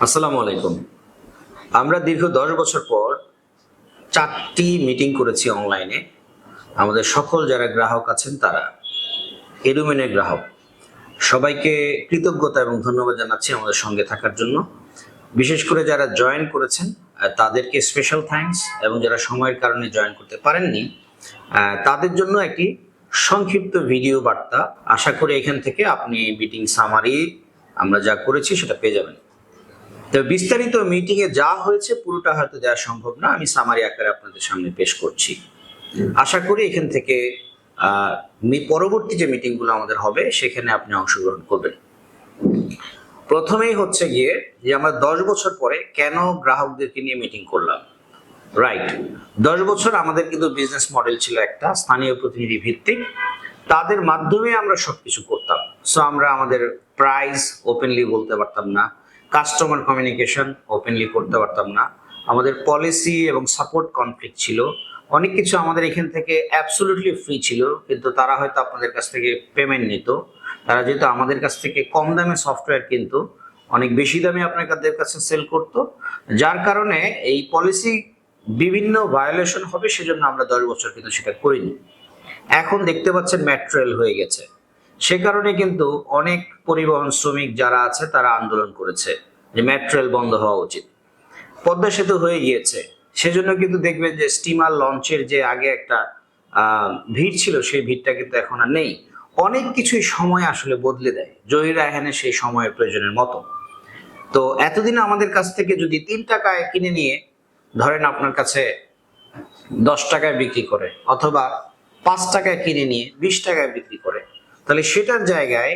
আসসালামু আলাইকুম। আমরা দীর্ঘ 10 বছর পর 4টি মিটিং করেছি অনলাইনে। আমাদের সকল যারা গ্রাহক আছেন তারা এডুমেনের গ্রাহক সবাইকে কৃতজ্ঞতা এবং ধন্যবাদ জানাচ্ছি আমাদের সঙ্গে থাকার জন্য। বিশেষ করে যারা জয়েন করেছেন তাদেরকে স্পেশাল থ্যাঙ্কস, এবং যারা সময়ের কারণে জয়েন করতে পারেননি তাদের জন্য একটি সংক্ষিপ্ত ভিডিও বার্তা। আশা করি এখান থেকে আপনি মিটিং সামারি আমরা যা করেছি সেটা পেয়ে যাবেন। তো বিস্তারিত মিটিং এ যা হয়েছে পুরোটা হয়তো দেওয়া সম্ভব না, আমি সামারি আকারে আপনাদের সামনে পেশ করছি। আশা করি এখান থেকে পরবর্তী যে মিটিং গুলো আমাদের হবে সেখানে আপনি অংশগ্রহণ করবেন। প্রথমেই হচ্ছে গিয়ে যে আমরা 10 বছর পরে কেন গ্রাহকদেরকে নিয়ে মিটিং করলাম। রাইট, 10 বছর আমাদের কিন্তু বিজনেস মডেল ছিল একটা স্থানীয় প্রতিনিধি ভিত্তিক। তাদের মাধ্যমে আমরা সবকিছু করতাম। সো আমরা আমাদের প্রাইস ওপেনলি বলতে পারতাম না, কাস্টমার কমিউনিকেশন ওপেনলি করতে পারতাম না, আমাদের পলিসি এবং সাপোর্ট কনফ্লিক্ট ছিল, অনেক কিছু আমাদের এখান থেকে অ্যাবসলিউটলি ফ্রি ছিল, কিন্তু তারা হয়তো আপনাদের কাছ থেকে পেমেন্ট নিত। তারা যেহেতু আমাদের কাছ থেকে কম দামে সফটওয়্যার কিন্তু অনেক বেশি দামে আপনাদের কাছে সেল করত, যার কারণে এই পলিসি বিভিন্ন ভায়োলেশন হবে, সেজন্য আমরা 10 বছর কিন্তু সেটা করিনি। এখন দেখতে পাচ্ছেন মেট্রো রেল হয়ে গেছে, সে কারণে কিন্তু অনেক পরিবহন শ্রমিক যারা আছে তারা আন্দোলন করেছে যে মেট্রো রেল বন্ধ হওয়া উচিত। পদ্মা সেতু হয়ে গিয়েছে, সেজন্য কিন্তু দেখবেন যে স্টিমার লঞ্চের যে আগে একটা ভিড় ছিল সেই ভিড়টা কিন্তু এখন আর নেই। অনেক কিছুই সময় আসলে বদলে দেয়, জহির রায়হানের সেই সময়ের প্রয়োজনের মতো। তো এতদিন আমাদের কাছ থেকে যদি 3 টাকায় কিনে নিয়ে ধরেন আপনার কাছে 10 টাকায় বিক্রি করে, অথবা 5 টাকায় কিনে নিয়ে 20 টাকায় বিক্রি করে, তাহলে সেটার জায়গায়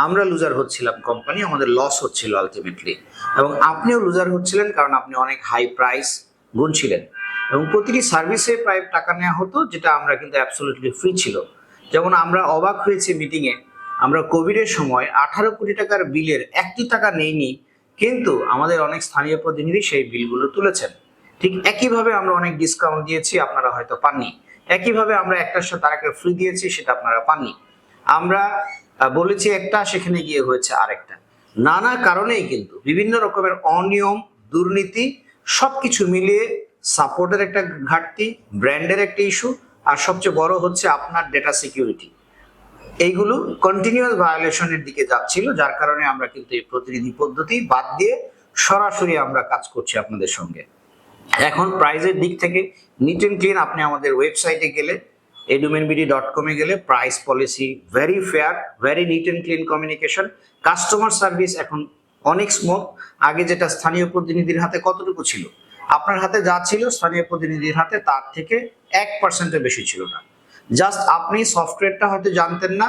আমরা লুজার হচ্ছিলাম, কোম্পানি আমাদের লস হচ্ছিল আলটিমেটলি, এবং আপনিও লুজার হচ্ছিলেন, কারণ আপনি অনেক হাই প্রাইস গুনছিলেন এবং প্রতিটি সার্ভিসে প্রায় টাকা নেওয়া হতো, যেটা আমরা কিন্তু অ্যাবসলিউটলি ফ্রি ছিল। যেমন আমরা অবাক হয়েছি মিটিংয়ে, আমরা কোভিডের সময় 18 কোটি টাকার বিলের 1টি টাকা নেইনি, কিন্তু আমাদের অনেক স্থানীয় প্রতিনিধি সেই বিলগুলো তুলেছেন। ঠিক একইভাবে আমরা অনেক ডিসকাউন্ট দিয়েছি, আপনারা হয়তো পাননি। একইভাবে আমরা একটার সাথে আরেকটা ফ্রি দিয়েছি, সেটা আপনারা পাননি। আমরা বলেছি একটা, সেখানে গিয়ে হয়েছে আরেকটা। নানা কারণেই কিন্তু বিভিন্ন রকমের অনিয়ম, দুর্নীতি সবকিছু মিলিয়ে সাপোর্টের একটা ঘাটতি, ব্র্যান্ডের একটা ইস্যু, আর সবচেয়ে বড় হচ্ছে আপনার ডেটা সিকিউরিটি, এইগুলো কন্টিনিউয়াস ভায়োলেশনের দিকে যাচ্ছিল, যার কারণে আমরা কিন্তু এই প্রতিনিধি পদ্ধতি বাদ দিয়ে সরাসরি আমরা কাজ করছি আপনাদের সঙ্গে। এখন প্রাইজের দিক থেকে নিট অ্যান্ড ক্লিন, আপনি আমাদের ওয়েবসাইটে গেলে edumenbd.com এ গেলে price policy very fair, very neat and clean communication, customer service এখন অনেক স্মুথ। আগে যেটা স্থানীয় প্রতিনিধির হাতে কতটুকু ছিল, আপনার হাতে যা ছিল স্থানীয় প্রতিনিধির হাতে তার থেকে 1%-এর বেশি ছিল না। জাস্ট আপনি সফটওয়্যারটা হয়তো জানতেন না,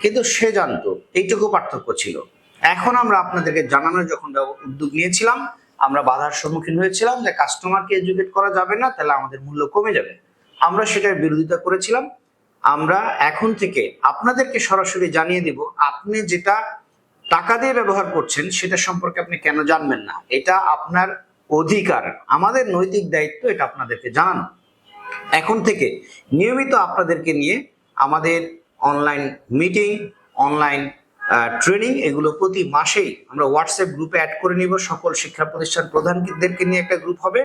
কিন্তু সে জানতো, এইটুকু পার্থক্য ছিল। এখন আমরা আপনাদেরকে জানানোর যখন উদ্যোগ নিয়েছিলাম, আমরা বাধার সম্মুখীন হয়েছিলাম যে কাস্টমারকে এডুকেট করা যাবে না, তাহলে আমাদের মূল্য কমে যাবে। আমরা সেটার বিরোধিতা করেছিলাম। আমরা এখন থেকে আপনাদেরকে সরাসরি জানিয়ে দিব, আপনি যেটা টাকা দিয়ে ব্যবহার করছেন সেটা সম্পর্কে আপনি কেন জানবেন না। এটা আপনার অধিকার, আমাদের নৈতিক দায়িত্ব এটা আপনাদেরকে জানানো। এখন থেকে নিয়মিত আপনাদেরকে নিয়ে আমাদের অনলাইন মিটিং, অনলাইন ট্রেনিং, এগুলো প্রতি মাসেই আমরা হোয়াটসঅ্যাপ গ্রুপে অ্যাড করে নিব। সকল শিক্ষা প্রতিষ্ঠান প্রধানদেরকে নিয়ে একটা গ্রুপ হবে,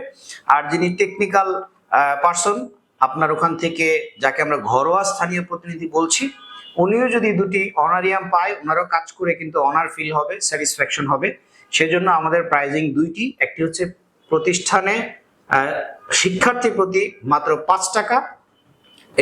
আর যিনি টেকনিক্যাল পার্সন আপনার ওখান থেকে, যাকে আমরা ঘরোয়া স্থানীয় প্রতিনিধি বলছি, উনিও যদি 2টি অনারিয়াম পায়, ওনারও কাজ করে কিন্তু অনার ফিল হবে, স্যাটিসফ্যাকশন হবে। সেজন্য আমাদের প্রাইজিং 2টি, একটি হচ্ছে প্রতিষ্ঠানে শিক্ষার্থী প্রতি মাত্র 5 টাকা,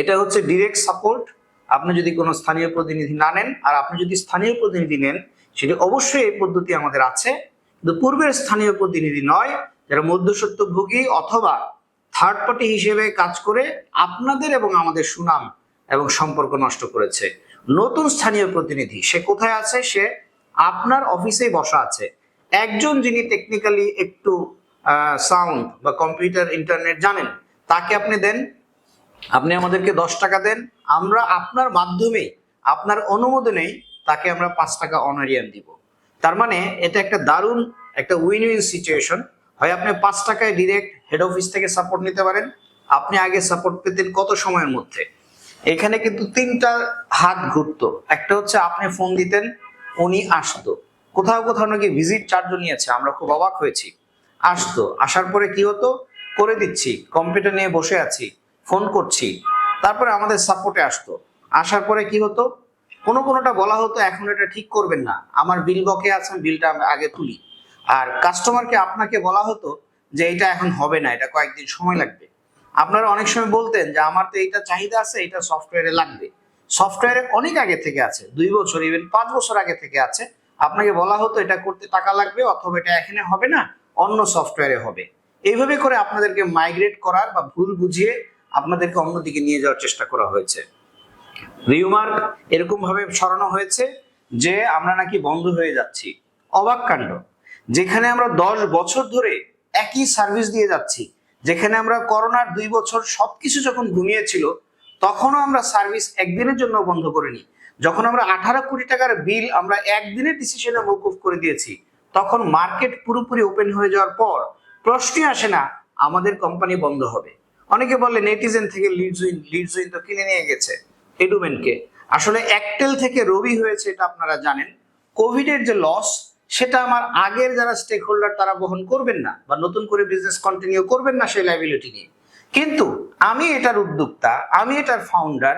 এটা হচ্ছে ডিরেক্ট সাপোর্ট। আপনি যদি কোনো স্থানীয় প্রতিনিধি না নেন, আর আপনি যদি স্থানীয় প্রতিনিধি নেন, সেটি অবশ্যই এই পদ্ধতি আমাদের আছে, কিন্তু পূর্বের স্থানীয় প্রতিনিধি নয়, যারা মধ্যস্বত্বভোগী অথবা থার্ড পার্টি হিসেবে কাজ করে আপনাদের এবং আমাদের সুনাম এবং সম্পর্ক নষ্ট করেছে। নতুন স্থানীয় প্রতিনিধি সে কোথায় আছে? সে আপনার অফিসেই বসা আছে। একজন যিনি টেকনিক্যালি একটু সাউন্ড বা কম্পিউটার ইন্টারনেট জানেন, তাকে আপনি দেন, আপনি আমাদেরকে 10 টাকা দেন, আমরা আপনার মাধ্যমে, আপনার অনুমোদনেই তাকে আমরা 5 টাকা অনারিয়াম দিব। তার মানে এটা একটা দারুণ একটা উইন উইন সিচুয়েশন। হয় আপনি 5 টাকায় ডিরেক্ট হেড অফিস থেকে সাপোর্ট নিতে পারেন। আপনি আগে সাপোর্ট পেতেন কত সময়ের মধ্যে? এখানে কিন্তু 3টা হাত ঘুরতো। একটা হচ্ছে আপনি ফোন দিতেন, উনি আসতো, কোথাও কোথাও নাকি ভিজিট চার্জও নিয়েছে, আমরা খুব অবাক হয়েছি। আসতো, আসার পরে কি হতো, করে দিচ্ছি, কম্পিউটার নিয়ে বসে আছি, ফোন করছি, তারপরে আমাদের সাপোর্টে আসতো। আসার পরে কি হতো, কোনোটা বলা হতো এখন এটা ঠিক করবেন না, আমার বিল বকে আছে, বিলটা আমি আগে তুলি। আর কাস্টমারকে আপনাকে বলা হতো যে এটা এখন হবে না, এটা কয়েকদিন সময় লাগবে। আপনারা অনেক সময় বলতেন যে আমার তো এইটা চাহিদা আছে, এটা সফটওয়্যারে লাগবে। সফটওয়্যারে অনেক আগে থেকে আছে, 2 বছর ইভেন 5 বছর আগে থেকে আছে। আপনাকে বলা হতো এটা করতে টাকা লাগবে, অথবা এটা এখানে হবে না, অন্য সফটওয়্যারে হবে। এইভাবে করে আপনাদেরকে মাইগ্রেট করার বা ভুল বুঝিয়ে আপনাদেরকে অন্যদিকে নিয়ে যাওয়ার চেষ্টা করা হয়েছে। রিউমার্ক এরকম ভাবে সরানো হয়েছে যে আমরা নাকি বন্ধ হয়ে যাচ্ছি। অবাক কাণ্ড, যেখানে আমরা 10 বছর ধরে একই সার্ভিস দিয়ে যাচ্ছি, যেখানে আমরা করোনার 2 বছর সবকিছু যখন ঘুমিয়েছিল তখনও আমরা সার্ভিস একদিনের জন্য বন্ধ করিনি। যখন আমরা 18 কোটি টাকার বিল আমরা একদিনের ডিসিশনে মওকুফ করে দিয়েছি, তখন মার্কেট পুরোপুরি ওপেন হয়ে যাওয়ার পর প্রশ্নই আসে না আমাদের কোম্পানি বন্ধ হবে। অনেকে বলে নেটিজেন থেকে লিডজুইন তো কিনে নিয়ে গেছে এডুমেনকে। আসলে একটেল থেকে রবি হয়েছে, এটা আপনারা জানেন। কোভিড এর যে লস, সেটা আমার আগের যারা স্টেক হোল্ডার তারা বহন করবেন না, বা নতুন করে বিজনেস কন্টিনিউ করবেন না সেই লাইবিলিটি নিয়ে। কিন্তু আমি এটার উদ্যোক্তা, আমি এটার ফাউন্ডার,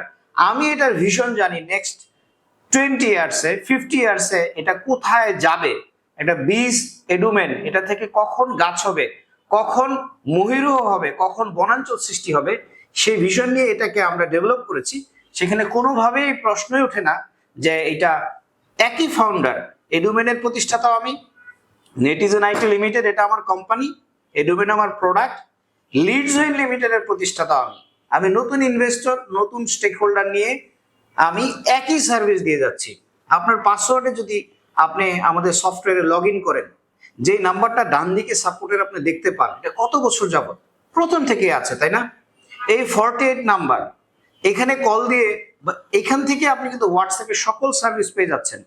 আমি এটার ভিশন জানি নেক্সট 20 ইয়ার্সে 50 ইয়ার্সে এটা কোথায় যাবে, এটা বীজ এডুমেন, এটা থেকে কখন গাছ হবে, কখন মহিরুহ হবে, কখন বনাঞ্চল সৃষ্টি হবে, সেই ভিশন নিয়ে এটাকে আমরা ডেভেলপ করেছি। সেখানে কোনোভাবেই প্রশ্নই ওঠে না যে এটা একই ফাউন্ডার। এডুমেনের প্রতিষ্ঠাতাও আমি, নেটিজেন আইটি লিমিটেড এটা আমার কোম্পানি, এডুমেন আমার প্রোডাক্ট, লিডজুইন লিমিটেডের প্রতিষ্ঠাতা আমি। আমি নতুন ইনভেস্টর, নতুন স্টেক হোল্ডার নিয়ে আমি একই সার্ভিস দিয়ে যাচ্ছি। আপনার পাসওয়ার্ডে যদি আপনি আমাদের সফটওয়্যারে লগ ইন করেন, যে নাম্বারটা ডান দিকে সাপোর্টের আপনি দেখতে পান, এটা কত বছর যাবত প্রথম থেকে আছে, তাই না? এই 48 নাম্বার, এখানে কল দিয়ে এখান থেকে আপনি কিন্তু হোয়াটসঅ্যাপে সকল সার্ভিস পেয়ে যাচ্ছেন।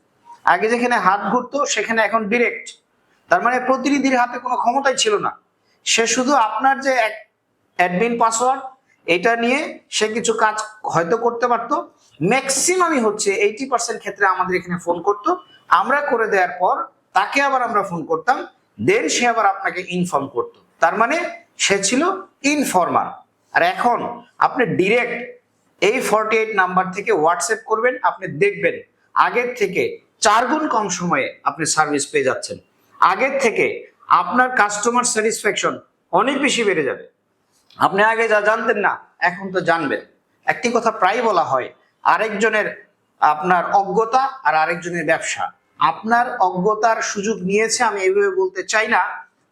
আগে যেখানে হাত ঘুরতো সেখানে এখন ডিরেক্ট। তার মানে প্রতিনিধির হাতে কোনো ক্ষমতাই ছিল না, সে শুধু আপনার যে অ্যাডমিন পাসওয়ার্ড এটা নিয়ে সে কিছু কাজ হয়তো করতে পারতো। ম্যাক্সিমামই হচ্ছে 80% ক্ষেত্রে আমাদের এখানে ফোন করতো, আমরা করে দেওয়ার পর তাকে আবার আমরা ফোন করতাম, দেন সে আবার আপনাকে ইনফর্ম করতো। তার মানে সে ছিল ইনফর্মার। আর এখন আপনি ডিরেক্ট এই 48 নাম্বার থেকে হোয়াটসঅ্যাপ করবেন, আপনি দেখবেন আগের থেকে 4 গুণ কম সময়ে আপনি সার্ভিস পেয়ে যাচ্ছেন। আগের থেকে আপনার কাস্টমার স্যাটিসফ্যাকশন অনেক বেশি বেড়ে যাবে। আপনি আগে যা জানতেন না এখন তো জানবেন। একটি কথা প্রায় বলা হয়, আরেকজনের আপনার অজ্ঞতা আর আরেকজনের ব্যবসা। আপনার অজ্ঞতার সুযোগ নিয়েছে আমি এইভাবে বলতে চাই না,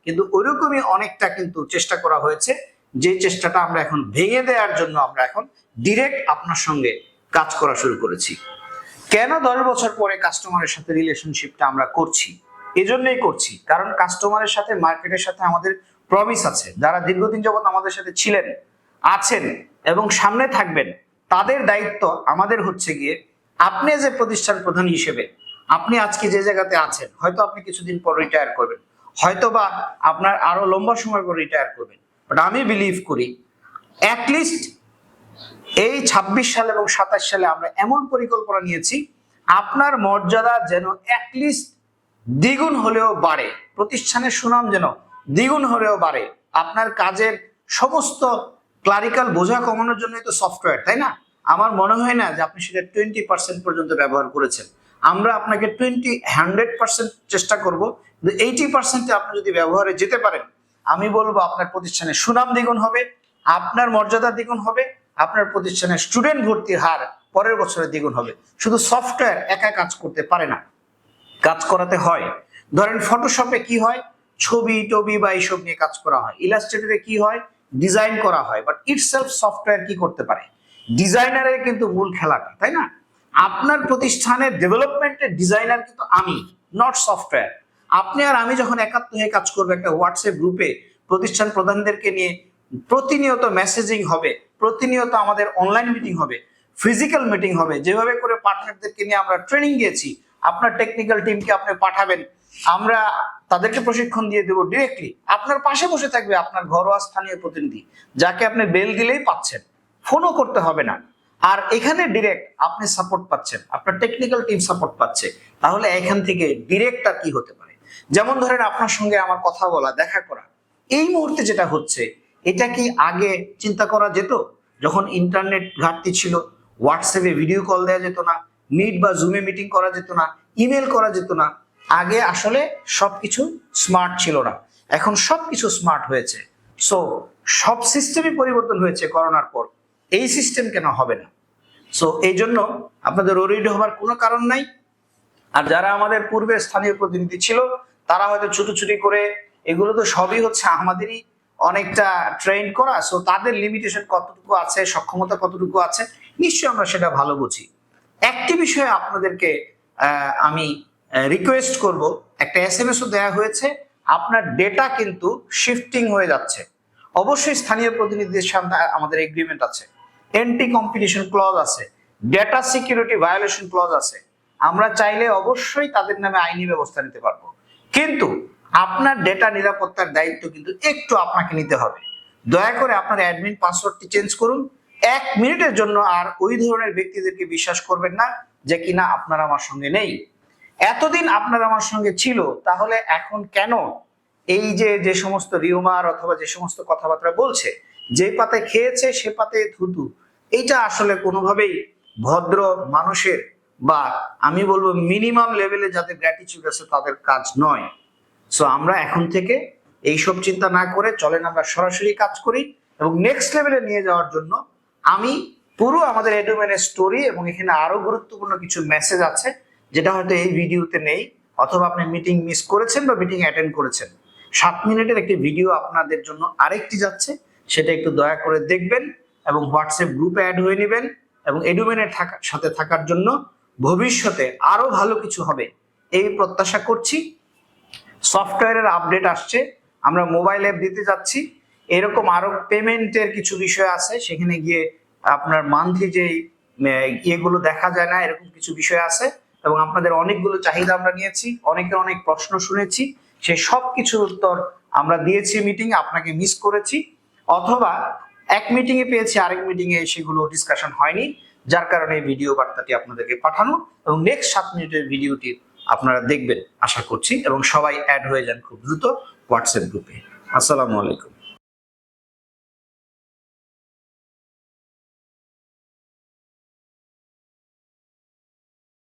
কিন্তু ওইরকমই অনেকটা কিন্তু চেষ্টা করা হয়েছে, যে চেষ্টাটা আমরা এখন ভেঙে দেওয়ার জন্য আমরা এখন ডিরেক্ট আপনার সঙ্গে কাজ করা শুরু করেছি। কেন 10 বছর পরে কাস্টমারের সাথে রিলেশনশিপটা আমরা করছি? এজন্যই করছি কারণ কাস্টমারের সাথে মার্কেটের সাথে আমাদের প্রমিস আছে। যারা দীর্ঘদিন যাবত আমাদের সাথে ছিলেন, আছেন এবং সামনে থাকবেন, তাদের দায়িত্ব আমাদের হচ্ছে গিয়ে, আপনি যে প্রতিষ্ঠান প্রধান হিসেবে আপনি আজকে যে জায়গাতে আছেন, হয়তো আপনি কিছুদিন পর রিটায়ার করবেন, হয়তো বা আপনার আরো লম্বা সময় পর রিটায়ার করবেন, বাট আমি বিলিভ করি অ্যাটলিস্ট এই 26 সাল এবং 27 সালে আমরা এমন পরিকল্পনা নিয়েছি আপনার মর্যাদা যেন অ্যাটলিস্ট দ্বিগুণ হলেও বাড়ে, প্রতিষ্ঠানের সুনাম যেন দ্বিগুণ হলেও বাড়ে। আপনার কাজের সমস্ত ক্লারিক্যাল বোঝা কমানোর জন্যই তো সফটওয়্যার, তাই না? আমার মনে হয় না যে আপনি সেটা 20% পর্যন্ত ব্যবহার করেছেন। আমরা আপনাকে 100% চেষ্টা করব, 80% আপনি যদি ব্যবহারে যেতে পারেন, আমি বলবো আপনার প্রতিষ্ঠানের সুনাম দ্বিগুণ হবে, আপনার মর্যাদা দ্বিগুণ হবে, আপনার প্রতিষ্ঠানের স্টুডেন্ট ভর্তির হার পরের বছরে দ্বিগুণ হবে। শুধু সফটওয়্যার একা কাজ করতে পারে না, কাজ করাতে হয়। ধরেন ফটোশপে কি হয়, ছবি টবি বা এইসব নিয়ে কাজ করা হয়। ইলাস্ট্রেটরে কি হয়, ডিজাইন করা হয়। বাট ইটসেলফ সফটওয়্যার কি করতে পারে, ডিজাইনারের কিন্তু মূল খেলাটা, তাই না? আপনার প্রতিষ্ঠানের ডেভেলপমেন্টের ডিজাইনার কিন্তু আমি, নট সফটওয়্যার। আপনি আর আমি যখন একাত্ম হয়ে কাজ করবো একটা হোয়াটসঅ্যাপ গ্রুপে, প্রতিষ্ঠান প্রধানদেরকে নিয়ে প্রতিনিয়ত মেসেজিং হবে, প্রতিনিয়ত আমাদের অনলাইন মিটিং হবে, ফিজিক্যাল মিটিং হবে, যেভাবে করে পার্টনারদেরকে নিয়ে আমরা ট্রেনিং দিয়েছি। আপনার টেকনিক্যাল টিমকে আপনি পাঠাবেন, আমরা তাদেরকে প্রশিক্ষণ দিয়ে দেবো ডিরেক্টলি। আপনার পাশে বসে থাকবে আপনার ঘরোয়া স্থানীয় প্রতিনিধি, যাকে আপনি বেল দিলেই পাচ্ছেন, ফোনও করতে হবে না। আর এখানে ডিরেক্ট আপনি সাপোর্ট পাচ্ছেন, আপনার টেকনিক্যাল টিম সাপোর্ট পাচ্ছে, তাহলে এখান থেকে ডিরেক্ট আর কি হতে পারে? যেমন ধরেন আপনার সঙ্গে আমার কথা বলা, দেখা করা, এই মুহূর্তে যেটা হচ্ছে, এটা কি আগে চিন্তা করা যেত? যখন ইন্টারনেট ঘাটতি ছিল, হোয়াটসঅ্যাপে ভিডিও কল দেওয়া যেত না, মিট বা জুমে মিটিং করা যেত না, ইমেল করা যেত না। আগে আসলে সবকিছু স্মার্ট ছিল না, এখন সবকিছু স্মার্ট হয়েছে। সো সব সিস্টেমই পরিবর্তন হয়েছে করোনার পর, এই সিস্টেম কেন হবে না? সো এই জন্য আপনাদের ওরিড হবার কোনো কারণ নাই। আর যারা আমাদের পূর্বের স্থানীয় প্রতিনিধি ছিল, তারা হয়তো ছুটোছুটি করে, এগুলো তো সবই হচ্ছে আমাদেরই অনেকটা ট্রেন করা, সো তাদের লিমিটেশন কতটুকু আছে, সক্ষমতা কতটুকু আছে, নিশ্চয়ই আমরা সেটা ভালো বুঝি। একটি বিষয়ে আপনাদেরকে আমি রিকোয়েস্ট করব, একটা এসএমএসও দেওয়া হয়েছে, আপনার ডেটা কিন্তু শিফটিং হয়ে যাচ্ছে। অবশ্যই স্থানীয় প্রতিনিধিদের সাথে আমাদের এগ্রিমেন্ট আছে, এন্টি কম্পিটিশন ক্লজ আছে, ডেটা সিকিউরিটি ভায়োলেশন ক্লজ আছে। আমরা চাইলে অবশ্যই তাদের নামে আইনি ব্যবস্থা নিতে পারবো, কিন্তু আপনার ডেটা নিরাপত্তার দায়িত্ব কিন্তু একটু আপনাকে নিতে হবে। দয়া করে আপনার অ্যাডমিন পাসওয়ার্ডটি চেঞ্জ করুন। 1 মিনিটের জন্য আর ওই ধরনের ব্যক্তিদেরকে বিশ্বাস করবেন না যে কিনা আপনারা আমার সঙ্গে নেই। এতদিন আপনারা আমার সঙ্গে ছিল, তাহলে এখন কেন এই যে সমস্ত রিউমার অথবা যে সমস্ত কথাবার্তা বলছে, যে পাতে খেয়েছে সে পাতে থুতু, এইটা আসলে কোনোভাবেই ভদ্র মানুষের, বা আমি বলবো মিনিমাম লেভেলে যাদের গ্র্যাটিটিউড আছে তাদের কাজ নয়। সো আমরা এখন থেকে এইসব চিন্তা না করে চলেন আমরা সরাসরি কাজ করি, এবং নেক্সট লেভেলে নিয়ে যাওয়ার জন্য আমি পুরো আমাদের এডুমেনের স্টোরি এবং এখানে আরো গুরুত্বপূর্ণ কিছু মেসেজ আছে, যেটা হয়তো এই ভিডিওতে নেই, অথবা আপনি মিটিং মিস করেছেন বা মিটিং অ্যাটেন্ড করেছেন। 7 মিনিটের একটি ভিডিও আপনাদের জন্য আরেকটি যাচ্ছে, সেটা একটু দয়া করে দেখবেন এবং হোয়াটসঅ্যাপ গ্রুপে অ্যাড হয়ে নেবেন, এবং এডুমেনের সাথে থাকার জন্য ভবিষ্যতে আরো ভালো কিছু হবে এই প্রত্যাশা করছি। সফটওয়্যারের আপডেট আসছে, আমরা মোবাইল অ্যাপ দিতে যাচ্ছি, এরকম আরো পেমেন্টের কিছু বিষয় আছে, সেখানে গিয়ে আপনার মান্থলি যে ইয়েগুলো দেখা যায় না, এরকম কিছু বিষয় আছে, এবং আপনাদের অনেকগুলো চাহিদা আমরা নিয়েছি, অনেকের অনেক প্রশ্ন শুনেছি, সেই সব কিছুর উত্তর আমরা দিয়েছি মিটিং এ, আপনাকে মিস করেছি, অথবা এক মিটিং এ পেয়েছি, আরেক মিটিং এ সেগুলো ডিসকাশন হয়নি, যার কারণে এই ভিডিও বার্তাটি আপনাদেরকে পাঠানো, এবং নেক্সট 7 মিনিটের ভিডিওটি আপনারা দেখবেন আশা করছি, এবং সবাই অ্যাড হয়ে যান খুব দ্রুত হোয়াটসঅ্যাপ গ্রুপে। আসসালামু আলাইকুম।